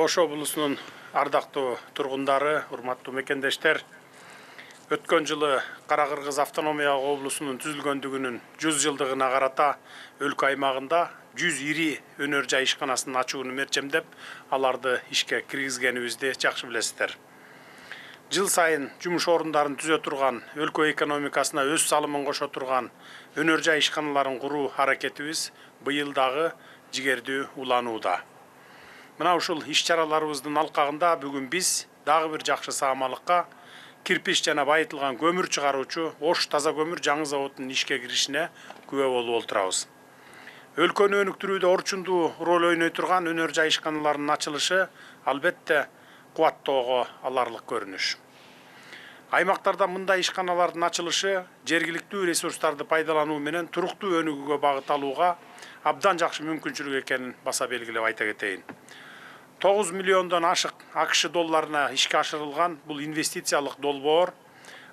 Ош облусунун ардактуу тургундары, урматтуу мекендештер, өткөн жылы Кара-Кыргыз автономиялык облусунун түзүлгөндүгүнүн 100 жылдыгына карата өлкө аймагында 100 ири өнөр жай ишканасын ачууну мерчемдеп, аларды ишке киргизгенибизди жакшы билесиздер. Жыл сайын жумуш орундарын түзө турган, өлкө экономикасына өз салымын кошо турган өнөр жай ишканаларын куруу аракетибиз быйыл дагы жигердүү уланууда. Мына ушул иш-чараларыбыздын алкагында бүгүн биз дагы бир жакшы саамалыкка кирпич жана байытылган көмүр чыгаруучу Ош таза көмүр жаңы заводунун ишке киришине күбө болуп отурабыз. Өлкөнү өнүктүрүүдө орчундуу роль ойной турган өнөр жай ишканаларынын ачылышы албетте кубаттоого аларлык көрүнүш. Аймактарда мындай ишканалардын ачылышы жергиликтүү ресурстарды пайдалануу менен туруктуу өнүгүүгө багыт алууга абдан жакшы мүмкүнчүлүк экенин баса белгилеп айта кетейин. 9 миллиондон ашык АКШ долларына ишке ашырылган бул инвестициялык долбоор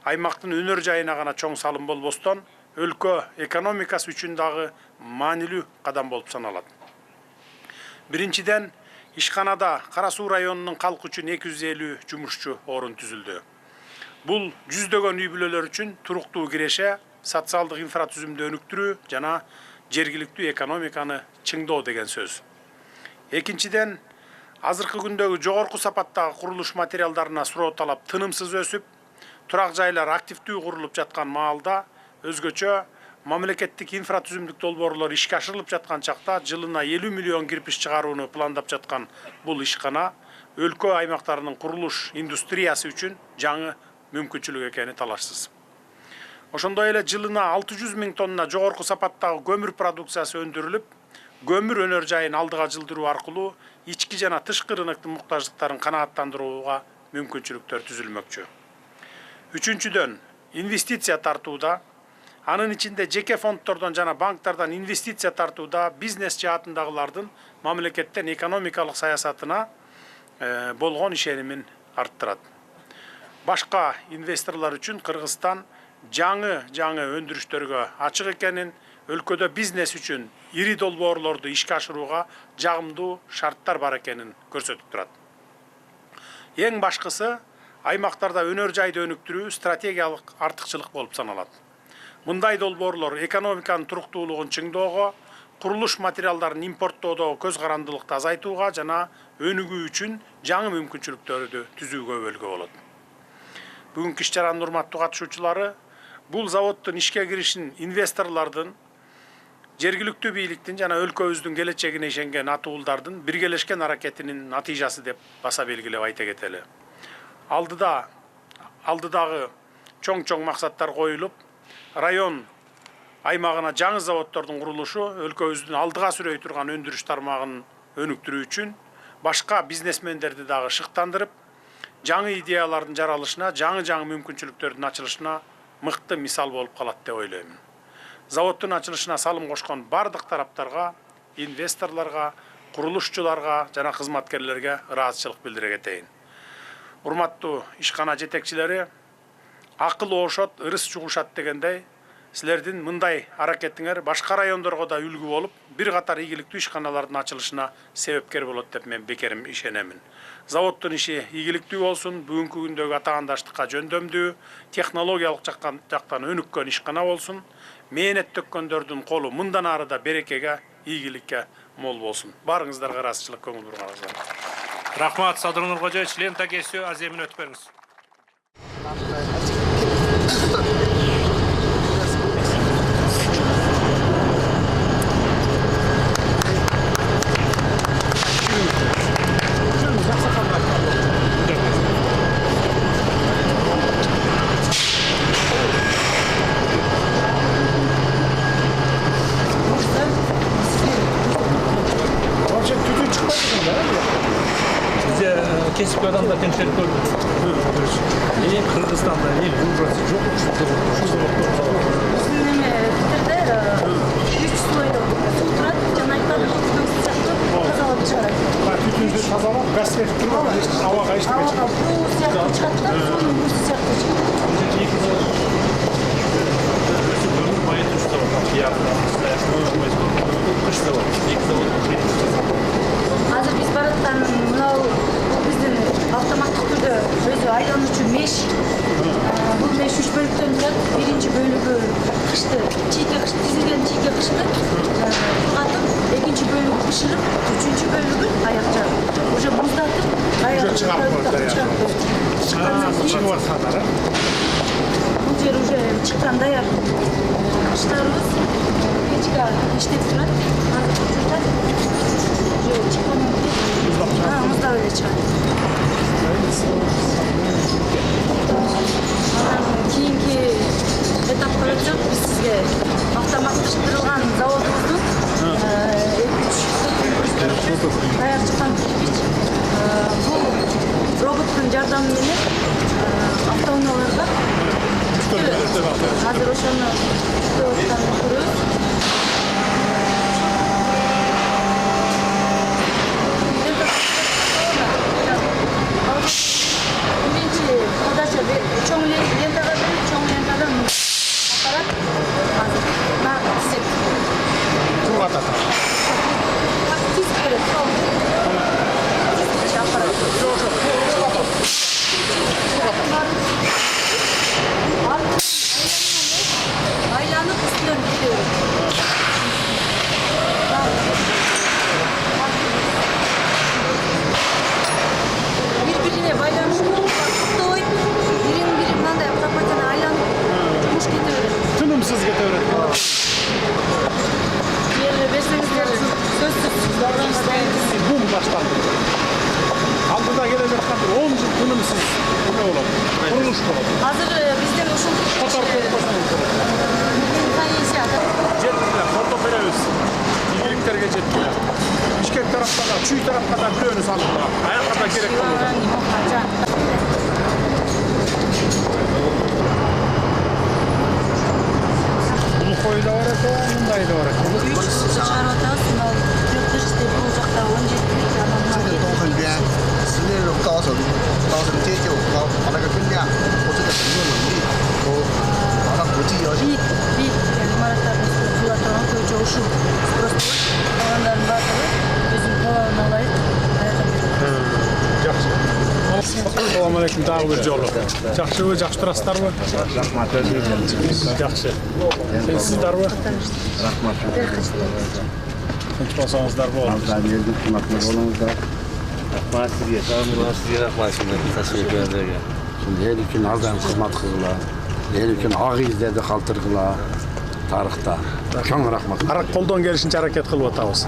аймактын өнөр жайына гана чоң салым болбостон, өлкө экономикасы үчүн дагы маанилүү кадам болуп саналат. Биринчиден, ишканада Кара Суу районунун калкы үчүн 250 жумушчу орун түзүлдү. Бул жүздөгөн үй бүлөлөр үчүн туруктуу киреше, социалдык инфратүзүмдү өнүктүрүү жана жергиликтүү экономиканы чыңдоо деген сөз. Экинчиден, азыркы күндөгү жогорку сапаттагы курулуш материалдарына суроо талап тынымсыз өсүп, турак жайлар активдүү курулуп жаткан маалда өзгөчө мамлекеттик инфратүзүмдүк долбоорлор ишке ашырылып жаткан чакта жылына 50 миллион кирпич чыгарууну пландап жаткан бул ишкана өлкө аймактарынын курулуш индустриясы үчүн жаңы мүмкүнчүлүк экени талашсыз. Ошондой эле жылына 600 000 тонна жогорку сапаттагы көмүр продукциясы өндүрүлүп, көмүр өнөр жайын алдыга жылдыруу аркылуу ички жана тышкы рыноктун муктаждыктарын канааттандырууга мүмкүнчүлүктөр түзүлмөкчү. Үчүнчүдөн, инвестиция тартууда, анын ичинде жеке фонддордон жана банктардан инвестиция тартууда бизнес жаатындагылардын мамлекеттен экономикалык саясатына болгон ишенимин арттырат. Башка инвесторлор үчүн Кыргызстан жаңы өндүрүштөргө ачык экенин, өлкөдө бизнес үчүн ири долбоорлорду ишке ашырууга жагымдуу шарттар бар экенин көрсөтүп турат. Эң башкысы, аймактарда өнөр жайды өнүктүрүү стратегиялык артыкчылык болуп саналат. Мындай долбоорлор экономиканын туруктуулугун чыңдоого, курулуш материалдарын импорттоодо көз карандылыкты азайтууга жана өнүгүү үчүн жаңы мүмкүнчүлүктөрдү түзүүгө өбөлгө болот. Бүгүнкү иш-чаранын урматтуу катышуучулары, бул заводдун ишке киришин инвесторлордун, жергиликтүү бийликтин жана өлкөбүздүн келечегине ишенген атуулдардын биргелешкен аракетинин натыйжасы деп баса белгилеп айта кетели. Алдыдагы чоң максаттар коюлуп, район аймагына жаңы заводдордун курулушу өлкөбүздүн алдыга сүрөй турган өндүрүш тармагын өнүктүрүү үчүн башка бизнесмендерди дагы шыктандырып, жаңы идеялардын жаралышына, жаңы мүмкүнчүлүктөрдүн ачылышына мыкты мисал болуп калат деп ойлоймун. Заводдун ачылышына салым кошкон бардык тараптарга, инвесторлорго, курулушчуларга жана кызматкерлерге ыраазычылык билдире кетейин. Урматтуу ишкана жетекчилери, акыл оошот, ырыс чугушат дегендей, силердин мындай аракетиңер башка райондорго да үлгү болуп, бир катар ийгиликтүү ишканалардын ачылышына себепкер болот деп мен бекерим ишенемин. Заводдун иши ийгиликтүү болсун, бүгүнкү күндөгү атагандаштыкка жөндөмдүү, технологиялык жактан өнүккөн ишкана болсун, мээнет төккөндөрдүн колу мындан ары да берекеге, ийгиликке мол болсун. Баарыңыздарга ыраазычылык көңүл бурганыңызга. Рахмат, Садыр Нуркожоевич, лента кесүү аземин өтүп бериңиз. Kesip adamda temsilcilik gördüm. Kırgızistan'da değil, burası çok uçukta. Bizim Türkiye'de 3 sulaydı. Tuturat, canaylar, tazalıp çıkarak. Tütündü tazalıp, gaz verip durma, hava kayıştı geçiyor. Bu siyahlı çıkarttılar, sonra bu siyahlı çıkarttılar. Bayı tuşta var. Kışta var. Hazır biz barattan bışırıp 3. bölümün ayakta. Уже buzdatıp ayakta Çıkıyor sanırım. Bu yer уже çıkanda yer. Kışlarımız pechka işlep turadi. Уже çıkmadan muzda öyle chiqadi. Keyingi etapga o'tsak biz sizga avtomatlashtirilgan zavodimizning tayyor chiqqan bu robotning yordami avtounalarga hozir o'shani ko'rib ko'ramiz. Cho'ng lentaga cho'ng lentadan apparat hozir naqd Turg'atadi. tez beradi. Aylanib ustidan ketaveradi. Bir-birine baylanışlı to'y, birin mындай автопатияны aylanib yumush ketaveradi. Tınımsız getirir. Bersеңиздер сөзсүз Bum başlandı. Aldıda gelecek kadar 10 yıl tınımsız ne olur? Kuruluş olur. Hazır bizden ушул Jettiler, foto veriyoruz. İyiliklerge jettiler. Bişkek tarafta da, Çuy tarafta da biliyorsunuz aldılar. Ayakta gerek kalıyor. Bunu koyda var etse, bundayı da var etse. 3 чаротас, мынау 4 деп бул жакта 17 很边是那种高层接就高把那个分量或者个承诺能力和达到国际要求。 бит имараттардын кыла турган көчө ушул просто калгандардын баардыгы өзүнүн талабын алайын. Жақсы. Assalamu alaikum, dağ bir yolu. Жақсы тұрасыздар ма? Жақсы. Сіздер ма? Tinch болсаңыздар болады. Rahmat sizga, sizga rahmat tashrif buyurdiga. Şimdi el için azam hizmet kılgıla, el için ağ izledi kaltırgıla, tarixta. Çok rahmat. Arak қолдан келишинче hareket кылып атабыз.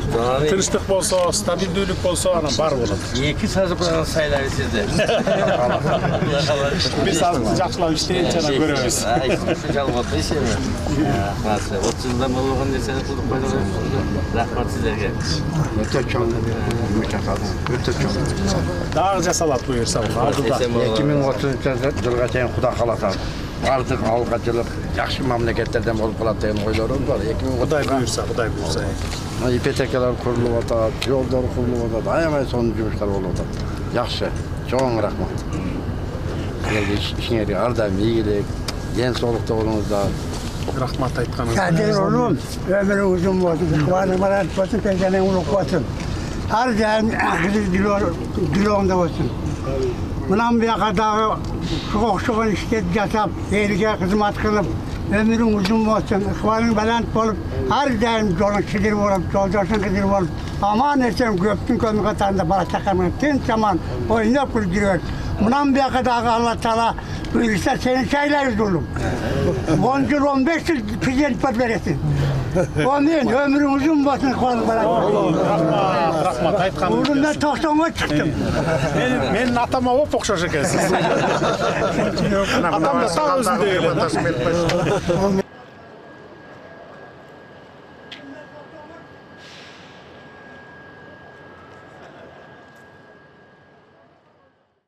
Тынчтык болсо, стабилдүүлүк болсо, ана бар болот. Екі сазыплаган сайлар сізді. Биз азыр жакшылап иштейинчи ана көрөбүз. Жалғатты ішемі? Рахмат. 30 жылдан болған десені қылып қойдыңыз. Рахмат сіздерге. Öte çok mükemmel. Öte çok. Дагы жасалат буюрса. Алдыда. 2030 yılga çeyin Kuda kalasar. Artık halkacılık, yaxşı memleketlerden olup kalat deyen oylarımız var. Кудай буюрса. İPTK'lar kurulup atat, yollar kurulup atat, ayamay sonucumuşlar olup atat. Yaxşı, çok rahmat. İşine ardayım, iyilik, gen solukta olunuzda. Рахмат айтканыңыз. Kadir oğlum, ömrü uzun olsun, kıvanı marat olsun, pencerenin uluk olsun. Her daim diloğunda olsun. Bundan bir kadar soğuk işlet yasap, eylike hizmet kılıp, ömrün uzun olsun, kıvanın belant olup, her daim yolun şidir olup, yoldaşın kıdır olup, aman etsem göptün kömü katarında para çakamın, tüm zaman oynayıp gülüyor. Bundan bir kadar Allah Teala buyursa senin şeyleriz oğlum. 10 yıl 15 yıl prezident veresin. Onun ömrün uzun olsun kıvanı belant. Рахмат айтканыңыз. Oğlum ben 90'a çıktım. Менин атама оп окшош экенсиз. Атам да так өзүндөй эле.